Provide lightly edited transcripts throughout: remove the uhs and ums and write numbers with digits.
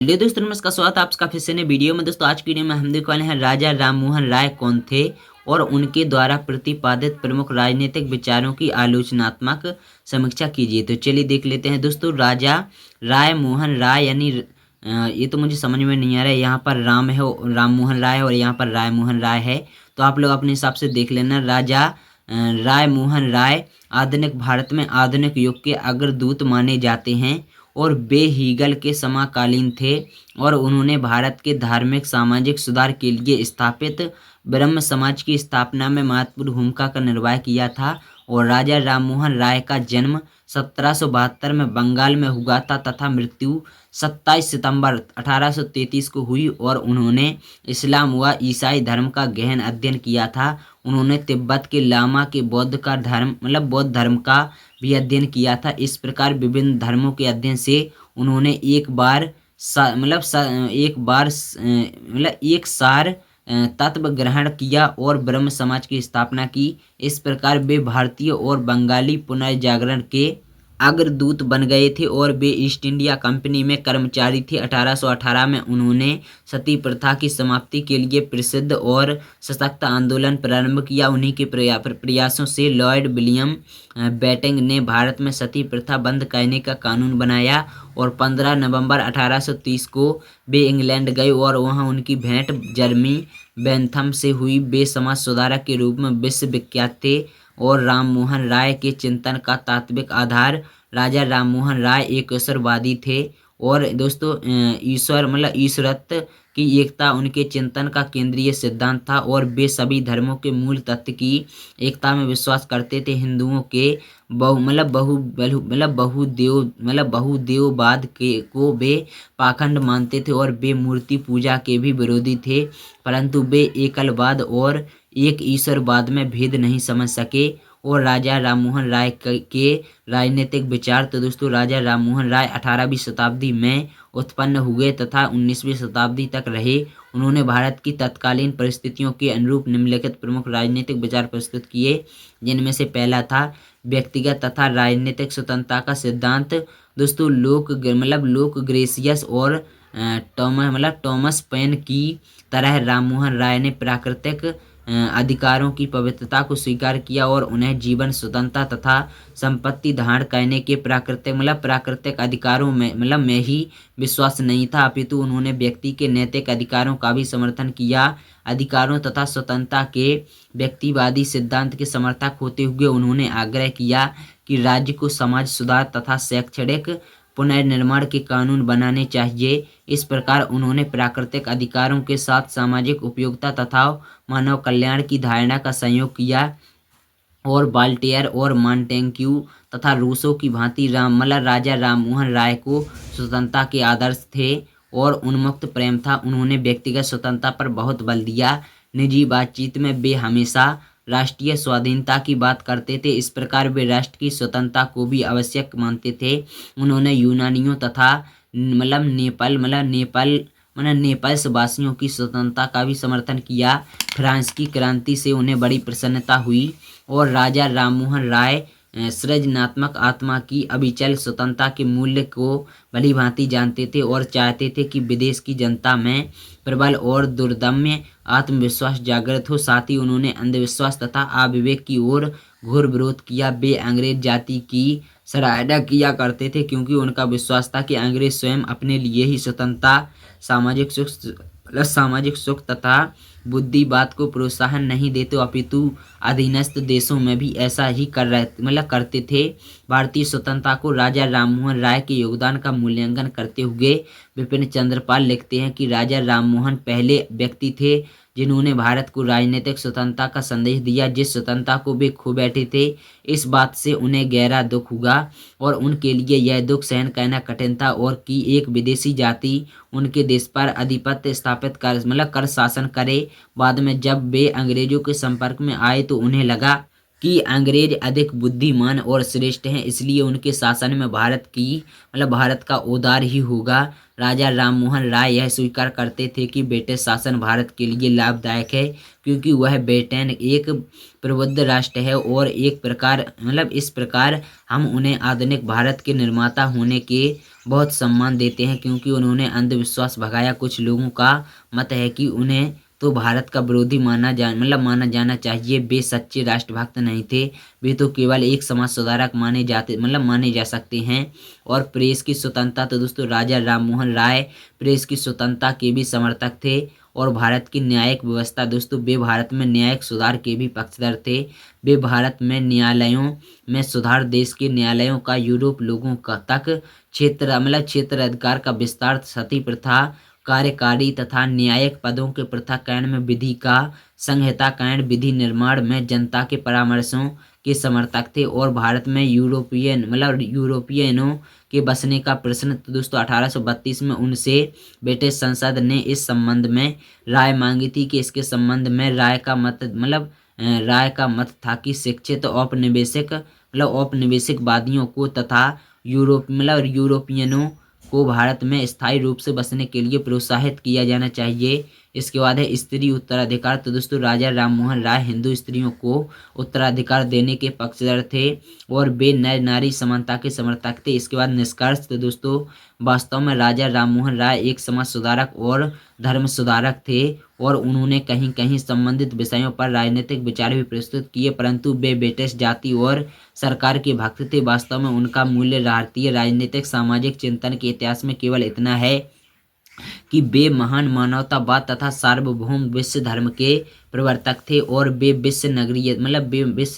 चलिए दोस्तों, नमस्कार। स्वागत है आपका फिर से नए वीडियो में। दोस्तों आज की वीडियो में हम देखने वाले हैं राजा राममोहन राय कौन थे और उनके द्वारा प्रतिपादित प्रमुख राजनीतिक विचारों की आलोचनात्मक समीक्षा कीजिए। तो चलिए देख लेते हैं दोस्तों। राजा राय मोहन राय यानी ये तो मुझे समझ में नहीं आ रहा है। यहाँ पर राम है, राम मोहन राय है, और यहाँ पर राय मोहन राय है। तो आप लोग अपने हिसाब से देख लेना। राजा राय मोहन राय आधुनिक भारत में आधुनिक युग के अग्रदूत माने जाते हैं और बेहीगल के समकालीन थे, और उन्होंने भारत के धार्मिक सामाजिक सुधार के लिए स्थापित ब्रह्म समाज की स्थापना में महत्वपूर्ण भूमिका का निर्वाह किया था। और राजा राममोहन राय का जन्म 1772 में बंगाल में हुआ था तथा मृत्यु 27 सितंबर 1833 को हुई। और उन्होंने इस्लाम व ईसाई धर्म का गहन अध्ययन किया था। उन्होंने तिब्बत के लामा के बौद्ध का धर्म बौद्ध धर्म का भी अध्ययन किया था। इस प्रकार विभिन्न धर्मों के अध्ययन से उन्होंने एक सार तत्व ग्रहण किया और ब्रह्म समाज की स्थापना की। इस प्रकार वे भारतीय और बंगाली पुनर्जागरण के अग्रदूत बन गए थे और वे ईस्ट इंडिया कंपनी में कर्मचारी थे। 1818 में उन्होंने सती प्रथा की समाप्ति के लिए प्रसिद्ध और सशक्त आंदोलन प्रारंभ किया। उन्हीं के प्रयासों से लॉर्ड विलियम बेंटिंक ने भारत में सती प्रथा बंद करने का कानून बनाया। और 15 नवंबर 1830 को वे इंग्लैंड गए और वहां उनकी भेंट जर्मी बेंथम से हुई। वे समाज सुधारक के रूप में विश्वविख्यात थे और राममोहन राय के चिंतन का तात्विक आधार राजा राममोहन राय एक ईश्वरवादी थे। और दोस्तों ईश्वरत्व की एकता उनके चिंतन का केंद्रीय सिद्धांत था और वे सभी धर्मों के मूल तत्व की एकता में विश्वास करते थे। हिंदुओं के बहुदेववाद के को वे पाखंड मानते थे और वे मूर्ति पूजा के भी विरोधी थे, परंतु वे एकलवाद और एक ईश्वरवाद में भेद नहीं समझ सके। और राजा राममोहन राय के राजनीतिक विचार। तो दोस्तों राजा राममोहन राय 18वीं शताब्दी में उत्पन्न हुए तथा 19वीं शताब्दी तक रहे। उन्होंने भारत की तत्कालीन परिस्थितियों के अनुरूप निम्नलिखित प्रमुख राजनीतिक विचार प्रस्तुत किए, जिनमें से पहला था व्यक्तिगत तथा राजनीतिक स्वतंत्रता का सिद्धांत। दोस्तों लोक ग्रेसियस और टॉमस पेन की तरह राममोहन राय ने प्राकृतिक अधिकारों की पवित्रता को स्वीकार किया और उन्हें जीवन स्वतंत्रता तथा संपत्ति धारण करने के प्राकृतिक अधिकारों में ही विश्वास नहीं था, अपितु उन्होंने व्यक्ति के नैतिक अधिकारों का भी समर्थन किया। अधिकारों तथा स्वतंत्रता के व्यक्तिवादी सिद्धांत के समर्थक होते हुए उन्होंने आग्रह किया कि राज्य को समाज सुधार तथा शैक्षणिक पुनर्निर्माण के कानून बनाने चाहिए। इस प्रकार उन्होंने प्राकृतिक अधिकारों के साथ सामाजिक उपयोगिता तथा मानव कल्याण की धारणा का संयोग किया। और वाल्टेयर और मॉन्टेग्यू तथा रूसो की भांति राजा राममोहन राय को स्वतंत्रता के आदर्श थे और उन्मुक्त प्रेम था। उन्होंने व्यक्तिगत स्वतंत्रता पर बहुत बल दिया। निजी बातचीत में वे हमेशा राष्ट्रीय स्वाधीनता की बात करते थे। इस प्रकार वे राष्ट्र की स्वतंत्रता को भी आवश्यक मानते थे। उन्होंने यूनानियों तथा नेपाल वासियों की स्वतंत्रता का भी समर्थन किया। फ्रांस की क्रांति से उन्हें बड़ी प्रसन्नता हुई और राजा राममोहन राय सृजनात्मक आत्मा की अविचल स्वतंत्रता के मूल्य को भली भांति जानते थे और चाहते थे कि विदेश की जनता में प्रबल और दुर्दम्य आत्मविश्वास जागृत हो। साथ ही उन्होंने अंधविश्वास तथा अविवेक की ओर घोर विरोध किया। वे अंग्रेज जाति की सराहना किया करते थे क्योंकि उनका विश्वास था कि अंग्रेज स्वयं अपने लिए ही स्वतंत्रता, सामाजिक सुख तथा बुद्धिवाद को प्रोत्साहन नहीं देते, अपितु अधीनस्थ देशों में भी ऐसा ही करते थे। भारतीय स्वतंत्रता को राजा राममोहन राय के योगदान का मूल्यांकन करते हुए विपिन चंद्रपाल लिखते हैं कि राजा राममोहन पहले व्यक्ति थे जिन्होंने भारत को राजनीतिक स्वतंत्रता का संदेश दिया, जिस स्वतंत्रता को वे खो बैठे थे। इस बात से उन्हें गहरा दुख हुआ और उनके लिए यह दुख सहन करना कठिन था और कि एक विदेशी जाति उनके देश पर आधिपत्य स्थापित कर शासन करे। बाद में जब वे अंग्रेजों के संपर्क में आए तो उन्हें लगा कि अंग्रेज अधिक बुद्धिमान और श्रेष्ठ हैं, इसलिए उनके शासन में भारत का उद्धार ही होगा। राजा राममोहन राय यह स्वीकार करते थे कि ब्रिटिश शासन भारत के लिए लाभदायक है क्योंकि वह ब्रिटेन एक प्रबुद्ध राष्ट्र है और इस प्रकार हम उन्हें आधुनिक भारत के निर्माता होने के बहुत सम्मान देते हैं क्योंकि उन्होंने अंधविश्वास भगाया। कुछ लोगों का मत है कि उन्हें तो भारत का विरोधी माना जाना चाहिए। वे सच्चे राष्ट्रभक्त नहीं थे, वे तो केवल एक समाज सुधारक माने जा सकते हैं। और प्रेस की स्वतंत्रता, तो दोस्तों राजा राम मोहन राय प्रेस की स्वतंत्रता के भी समर्थक थे। और भारत की न्यायिक व्यवस्था, दोस्तों वे भारत में न्यायिक सुधार के भी पक्षधर थे। वे भारत में न्यायालयों में सुधार, देश के न्यायालयों का यूरोप लोगों का तक क्षेत्र अधिकार का विस्तार, सती प्रथा, कार्यकारी तथा न्यायिक पदों के पृथक्करण में विधि का संहिताकरण, विधि निर्माण में जनता के परामर्शों के समर्थक थे। और भारत में यूरोपियनों के बसने का प्रश्न, तो दोस्तों 1832 में उनसे ब्रिटिश संसद ने इस संबंध में राय मांगी थी कि इसके संबंध में राय का मत था कि शिक्षित औपनिवेशिकवादियों को तथा यूरोपियनों को भारत में स्थायी रूप से बसने के लिए प्रोत्साहित किया जाना चाहिए। इसके बाद है स्त्री उत्तराधिकार। तो दोस्तों राजा राम मोहन राय हिंदू स्त्रियों को उत्तराधिकार देने के पक्षधर थे और वे नर नारी समानता के समर्थक थे। इसके बाद निष्कर्ष, तो दोस्तों वास्तव में राजा राम मोहन राय एक समाज सुधारक और धर्म सुधारक थे और उन्होंने कहीं कहीं संबंधित विषयों पर राजनीतिक विचार भी प्रस्तुत किए, परंतु वे ब्रिटिश जाति और सरकार के भक्त थे। वास्तव में उनका मूल्य भारतीय राजनीतिक सामाजिक चिंतन के इतिहास में केवल इतना है कि वे महान मानवतावाद तथा सार्वभौम विश्व धर्म के प्रवर्तक थे और वे विश्व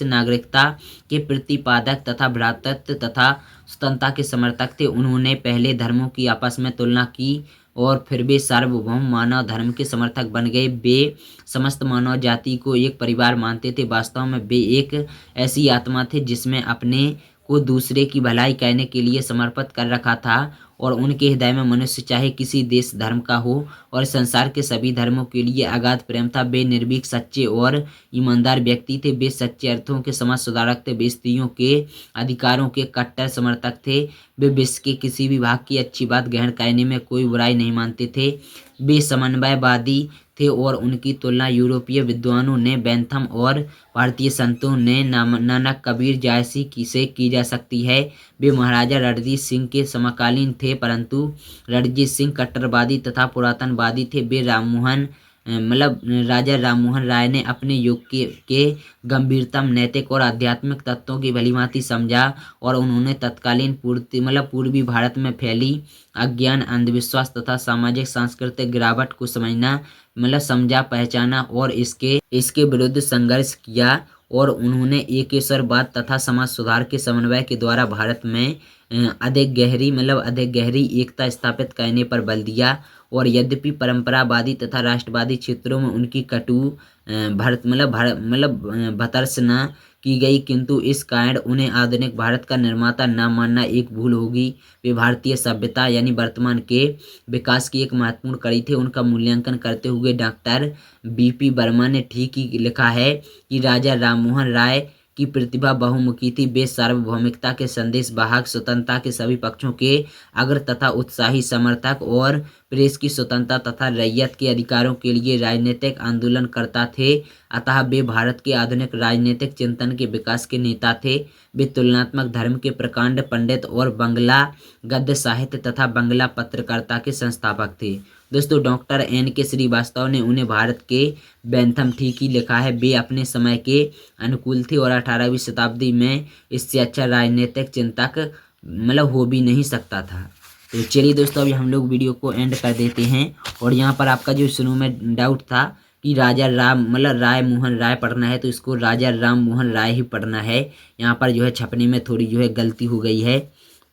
नागरिकता के प्रतिपादक तथा भ्रातृत्व तथा स्वतंत्रता के समर्थक थे। उन्होंने पहले धर्मों की आपस में तुलना की और फिर वे सार्वभौम मानव धर्म के समर्थक बन गए। वे समस्त मानव जाति को एक परिवार मानते थे। वास्तव में वे एक ऐसी आत्मा थे जिसमें अपने को दूसरे की भलाई करने के लिए समर्पित कर रखा था और उनके हृदय में मनुष्य चाहे किसी देश धर्म का हो और संसार के सभी धर्मों के लिए अगाध प्रेम था। वे निर्भीक, सच्चे और ईमानदार व्यक्ति थे। वे सच्चे अर्थों के समाज सुधारक थे। वे स्त्रियों के अधिकारों के कट्टर समर्थक थे। वे विश्व के किसी भी भाग की अच्छी बात ग्रहण करने में कोई बुराई नहीं मानते थे। वे समन्वयवादी थे और उनकी तुलना यूरोपीय विद्वानों ने बेंथम और भारतीय संतों ने नानक कबीर जैसी से की जा सकती है। वे महाराजा रणजीत सिंह के समकालीन थे, परंतु रणजीत सिंह कट्टरवादी तथा पुरातनवादी थे। वे राजा राम मोहन राय ने अपने युग के गंभीरतम नैतिक और आध्यात्मिक तत्वों की भलीभांति समझा और उन्होंने तत्कालीन पूर्वी भारत में फैली अज्ञान, अंधविश्वास तथा सामाजिक सांस्कृतिक गिरावट को समझा, पहचाना और इसके विरुद्ध संघर्ष किया। और उन्होंने एकेश्वरवाद तथा समाज सुधार के समन्वय के द्वारा भारत में अधिक गहरी एकता स्थापित करने पर बल दिया। और यद्यपि परंपरावादी तथा राष्ट्रवादी क्षेत्रों में उनकी कटु भर्त्सना की गई, किंतु इस कारण उन्हें आधुनिक भारत का निर्माता न मानना एक भूल होगी। वे भारतीय सभ्यता यानी वर्तमान के विकास की एक महत्वपूर्ण कड़ी थे। उनका मूल्यांकन करते हुए डॉक्टर बीपी वर्मा ने ठीक ही लिखा है कि राजा राम मोहन राय की प्रतिभा बहुमुखी थी। वे सार्वभौमिकता के संदेश वाहक, स्वतंत्रता के सभी पक्षों के अग्र तथा उत्साही समर्थक और प्रेस की स्वतंत्रता तथा रैयत के अधिकारों के लिए राजनीतिक आंदोलनकर्ता थे। अतः वे भारत के आधुनिक राजनीतिक चिंतन के विकास के नेता थे। वे तुलनात्मक धर्म के प्रकांड पंडित और बंगला गद्य साहित्य तथा बंगला पत्रकारिता के संस्थापक थे। दोस्तों डॉक्टर N.K. श्रीवास्तव ने उन्हें भारत के बेंथम ठीक ही लिखा है। वे अपने समय के अनुकूल थे और 18वीं शताब्दी में इससे अच्छा राजनीतिक चिंतक हो भी नहीं सकता था। तो चलिए दोस्तों अभी हम लोग वीडियो को एंड कर देते हैं। और यहाँ पर आपका जो शुरू में डाउट था कि राजा राम राय मोहन राय पढ़ना है, तो इसको राजा राम मोहन राय ही पढ़ना है। यहाँ पर जो है छपने में थोड़ी जो है गलती हो गई है,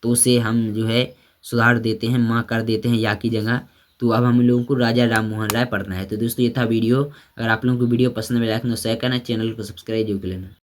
तो उसे हम जो है सुधार देते हैं, माँ कर देते हैं या की जगह। तो अब हम लोगों को राजा राम मोहन राय पढ़ना है। तो दोस्तों ये था वीडियो। अगर आप लोगों को वीडियो पसंद है लाइक शेयर करना, चैनल को सब्सक्राइब जरूर कर लेना।